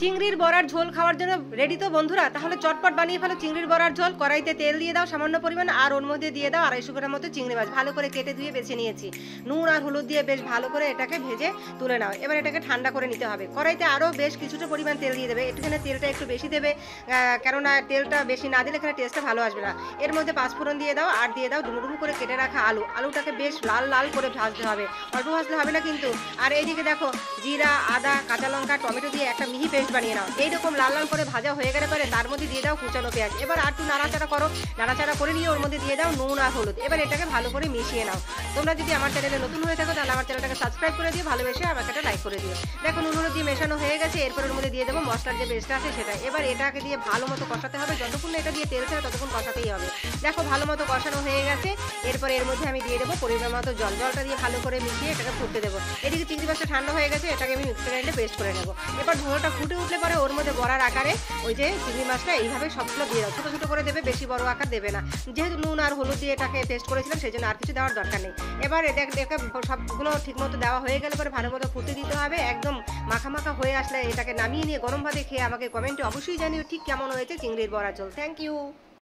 চিংড়ির বড়ার ঝোল খাওয়ার জন্য রেডি তো বন্ধুরা? তাহলে চটপট বানিয়ে ফেলো চিংড়ির বড়ার ঝোল। কড়াইতে তেল দিয়ে দাও সামান্য পরিমাণ, আর ওর মধ্যে দিয়ে দাও 250 গ্রাম মতো চিংড়ি মাছ। ভালো করে কেটে ধুয়ে বেছে নিয়েছি। নুন আর হলুদ দিয়ে বেশ ভালো করে এটাকে ভেজে তুলে নাও। এবার এটাকে ঠান্ডা করে নিতে হবে। কড়াইতে আরও বেশ কিছুটা পরিমাণ তেল দিয়ে দেবে। একটুখানি তেলটা একটু বেশি দেবে, কেননা তেলটা বেশি না দিলে এখানে টেস্টটা ভালো আসবে না। এর মধ্যে পাঁচফোড়ন দিয়ে দাও, আর দিয়ে দাও ডুমো ডুমো করে কেটে রাখা আলুটাকে বেশ লাল লাল করে ভাজতে হবে, অল্প ভাজলে হবে না কিন্তু। আর এইদিকে দেখো জিরা, আদা, কাঁচা লঙ্কা, টমেটো দিয়ে একটা মিহি পেস্ট বানিয়ে নাও। এইরকম লাল লাল করে ভাজা হয়ে গেলে পরে তার মধ্যে দিয়ে দাও কুচানো পেঁয়াজ। এবার আর একটু নাড়াচাড়া করো, নাড়াচাড়া করে নিয়ে ওর মধ্যে দিয়ে দাও নুন আর হলুদ। এবার এটাকে ভালো করে মিশিয়ে নাও। তোমরা যদি আমার চ্যানেলে নতুন হয়ে থাকো তাহলে আমার চ্যানেলটাকে সাবস্ক্রাইব করে দিও, ভালোবেসে আমাকে একটা লাইক করে দিও। দেখো নুন হলুদ দিয়ে মেশানো হয়ে গেছে। এরপর ওর মধ্যে দিয়ে দেবো মশলার যে পেস্টটা আছে সেটা। এবার এটাকে দিয়ে ভালো মতো কষাতে হবে, যতক্ষণ এটা দিয়ে তেল ছেড়ে ততক্ষণ কষাতেই হবে। দেখো ভালো মতো কষানো হয়ে গেছে। এরপর এর মধ্যে আমি দিয়ে দেবো পরিমাণ মতো জলটা দিয়ে ভালো করে মিশিয়ে এটাকে ফুটতে দেবো। এদিকে চিংড়ি মাছটা ঠান্ডা হয়ে গেছে, এটাকে আমি মিক্সার গ্রাইন্ডারে পেস্ট করে নেবো। এবার ঝোলটা ফুটে উঠলে পরে ওর মধ্যে বড়ার আকারে ওই যে চিংড়ি মাছটা এইভাবে সবগুলো দিয়ে দাও। ছোটো ছোটো করে দেবে, বেশি বড় আকার দেবে না, যেহেতু নুন আর হলুদ দিয়ে এটাকে পেস্ট করেছিলাম সেই জন্য আর কিছু দেওয়ার দরকার নেই। এবার এটাকে সবগুলো ঠিক মতো দেওয়া হয়ে গেলে পরে ভালো মতো ফুটতে দিতে হবে। একদম মাখা মাখা হয়ে আসলে এটাকে নামিয়ে নিয়ে গরম ভাতে খেয়ে আমাকে কমেন্টে অবশ্যই জানিও ঠিক কেমন হয়েছে চিংড়ির বড়া ঝোল। Thank you.